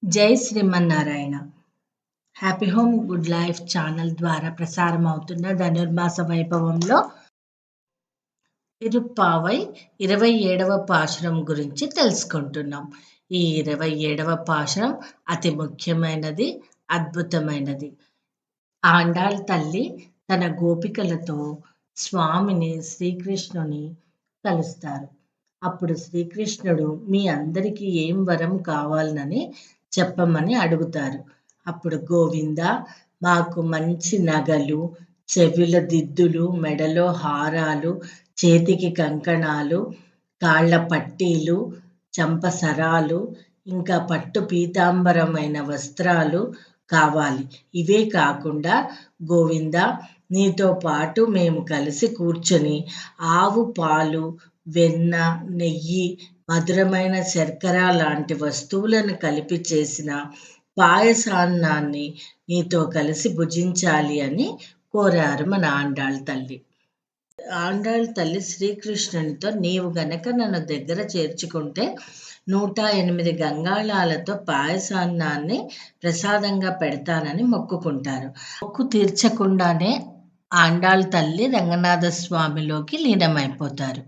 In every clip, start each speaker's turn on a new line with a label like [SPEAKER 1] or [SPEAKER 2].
[SPEAKER 1] జై Srimannarayana. Happy home good life channel ద్వారా ప్రసారం అవుతున్న ధనుర్మాస వైభవంలో తిరుప్పావై 27వ పాశురం గురించి తెలుసుకుంటున్నాం. ఈ 27వ పాశురం అతి ముఖ్యమైనది, అద్భుతమైనది. ఆండాళ్ తల్లి తన గోపికలతో స్వామిని శ్రీకృష్ణుని కలుస్తారు. అప్పుడు శ్రీకృష్ణుడు మీ అందరికీ ఏం వరం కావాలని చెప్పమని అడుగుతారు. అప్పుడు గోవింద, మాకు మంచి నగలు, చెవుల దిద్దులు, మెడలో హారాలు, చేతికి కంకణాలు, కాళ్ళ పట్టీలు, చంపసరాలు, ఇంకా పట్టు పీతాంబరమైన వస్త్రాలు కావాలి. ఇవే కాకుండా గోవింద, నీతో పాటు మేము కలిసి కూర్చొని ఆవు పాలు, వెన్న, నెయ్యి, మధురమైన శర్కర లాంటి వస్తువులను కలిపి చేసిన పాయసాన్నాన్ని నీతో కలిసి భుజించాలి అని కోరారు మన ఆండాళ్ తల్లి. ఆండాళ్ తల్లి శ్రీకృష్ణునితో, నీవు గనక నన్ను దగ్గర చేర్చుకుంటే 108 గంగాళాలతో పాయసాన్నాన్ని ప్రసాదంగా పెడతానని మొక్కుకుంటారు. మొక్కు తీర్చకుండానే ఆండాళ్ తల్లి రంగనాథ స్వామిలోకి లీనమైపోతారు.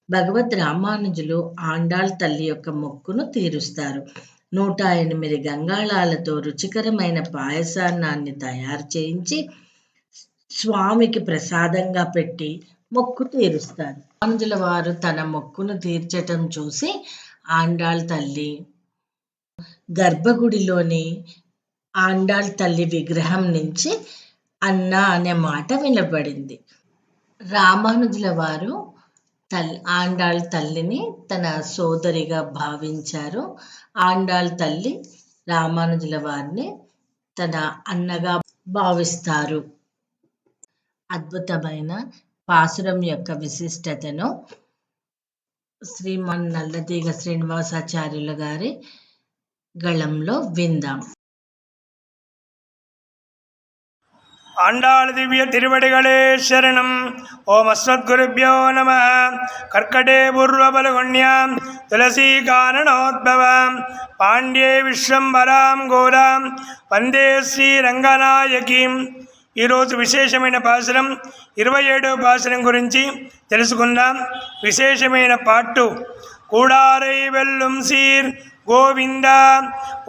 [SPEAKER 1] భగవద్ రామానుజులు ఆండాళ్ తల్లి యొక్క మొక్కును తీరుస్తారు. 108 గంగాళాలతో రుచికరమైన పాయసాన్నాన్ని తయారు చేయించి స్వామికి ప్రసాదంగా పెట్టి మొక్కు తీరుస్తారు. రామానుజుల వారు తన మొక్కును తీర్చటం చూసి ఆండాళ్ తల్లి గర్భగుడిలోని ఆండాళ్ తల్లి విగ్రహం నుంచి అన్న అనే మాట వినబడింది. రామానుజుల వారు ఆండాళ్ తల్లిని తన సోదరిగా భావించారు. ఆండాళ్ తల్లి రామానుజుల వారిని తన అన్నగా భావిస్తారు. అద్భుతమైన పాసురం యొక్క విశిష్టతను శ్రీమాన్ నల్లతీగ శ్రీనివాసాచార్యుల గారి గళంలో విందాం.
[SPEAKER 2] ஆண்டாள் திவ்ய திருவடிகளே சரணம். ஓம் அஸ்மத்குருப்யோ நம. கர்க்கடே பூர்வபலகுண்யாம் துளசி காரணோத்பவாம் பாண்டியே విశ్వంబరాం ఘోరాం వందే శ్రీ రంగనాయకీం. ఈరోజు విశేషమైన పాసురం 27వ పాసురం గురించి తెలుసుకుందాం. విశేషమైన పాట్టు கூடாரை வெல்லும் சீர் கோவிந்தா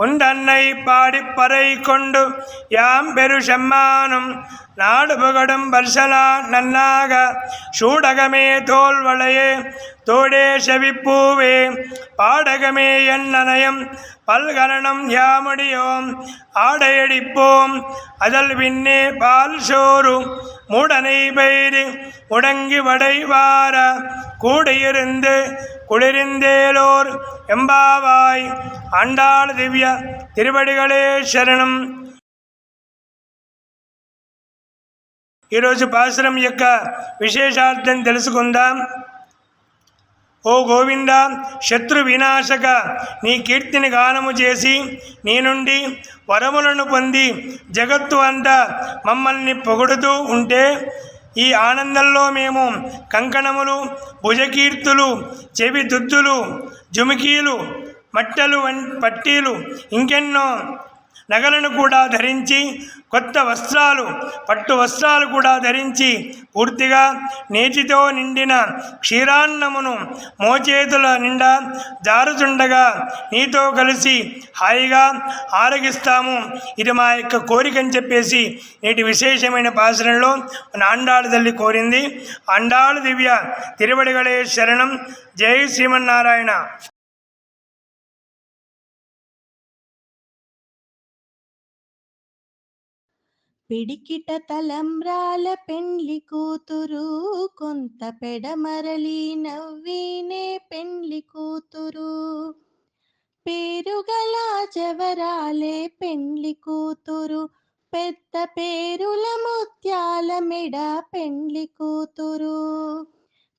[SPEAKER 2] உண்டன்னை பாடிப்பறை கொண்டு யாம் பெரு செம்மானும் நாடு புகடும் பர்சனா நன்னாக சூடகமே தோல்வளையே தோடே செவிப்பூவே பாடகமே என் நனயம் பல்கரணம் யாமுடியோம் ஆடையடிப்போம் அதல் பின்னே பால் சோறு மூடனை பயிறு முடங்கி வடைவார கூடியிருந்து குளிரிந்தேலோர் எம்பாவாய். ஆண்டாள் திவ்ய திருவடிகளே శరణం. ఈరోజు పాసురం యొక్క విశేషార్థం తెలుసుకుందాం. ఓ గోవింద, శత్రు వినాశక, నీ కీర్తిని గానము చేసి నీ నుండి వరములను పొంది జగత్తు అంతా మమ్మల్ని పొగుడుతూ ఉంటే ఈ ఆనందంలో మేము కంకణములు, భుజకీర్తులు, చెవి దుద్దులు, జుమికీలు, మట్టలు, పట్టీలు, ఇంకెన్నో నగలను కూడా ధరించి, కొత్త వస్త్రాలు, పట్టు వస్త్రాలు కూడా ధరించి, పూర్తిగా నేతితో నిండిన క్షీరాన్నమును మోచేతుల నిండా జారుతుండగా నీతో కలిసి హాయిగా ఆరగిస్తాము. ఇది మా యొక్క కోరికని చెప్పేసి నేటి విశేషమైన పాసురంలో ఆండాళ్ తల్లి కోరింది. ఆండాళ్ దివ్య తిరువడిగళే శరణం. జై శ్రీమన్నారాయణ.
[SPEAKER 3] పిడికిట తలంబ్రాల పెండ్లి కూతురు, కొంత పెడమరలి నవ్వినే పెండ్లి కూతురు, పేరుగల జవరాలే పెండ్లి కూతురు, పెద్ద పేరుల ముత్యాల మెడ పెండ్లి కూతురు,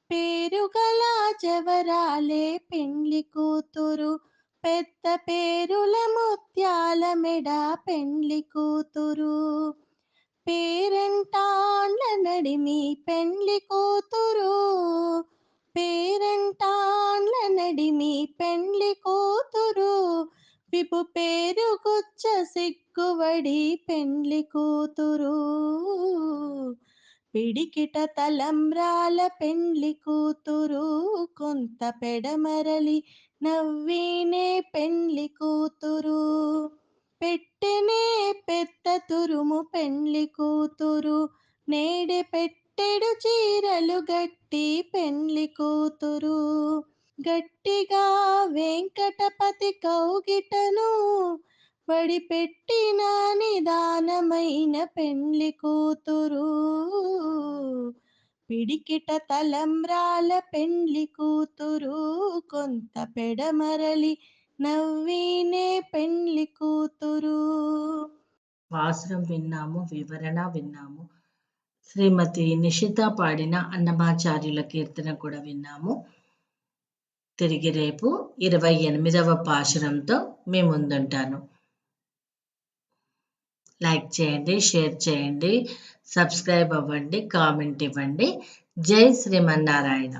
[SPEAKER 3] పేరుగల జవరాలే పెండ్లి కూతురు, పెద్ద పేరుల ముత్యాల మెడ పెండ్లి కూతురు, పేరంటాండ్ల నడిమి పెండ్లి కూతురు, పేరంటాండ్ల నడిమి పెండ్లి కూతురు, పిపు పేరు గుచ్చ సిగ్గువడి పెండ్లి కూతురు పిడికిట తలంబ్రాల పెండ్లి కూతురు కొంత పెడమరలి నవ్వీనే పెండ్లి కూతురు పెట్టెనే పెద్ద తురుము పెండ్లి కూతురు నేడే పెట్టెడు చీరలు గట్టి పెండ్లి కూతురు గట్టిగా వెంకటపతి కౌగిటను వడిపెట్టిన నిదానమైన పెండ్లి కూతురు పిడికిట తలంబ్రాల పెండ్లి కూతురు కొంత పెడమరలి నవ్వీనే పెండ్లి కూతురు.
[SPEAKER 1] పాసురం విన్నాము, వివరణ విన్నాము. శ్రీమతి నిషిత పాడిన అన్నమాచార్యుల కీర్తన కూడా విన్నాము. తిరిగి రేపు 28వ పాశురంతో మీ ముందుంటాను. లైక్ చేయండి, షేర్ చేయండి, సబ్స్క్రైబ్ అవ్వండి, కామెంట్ ఇవ్వండి. జై శ్రీమన్నారాయణ.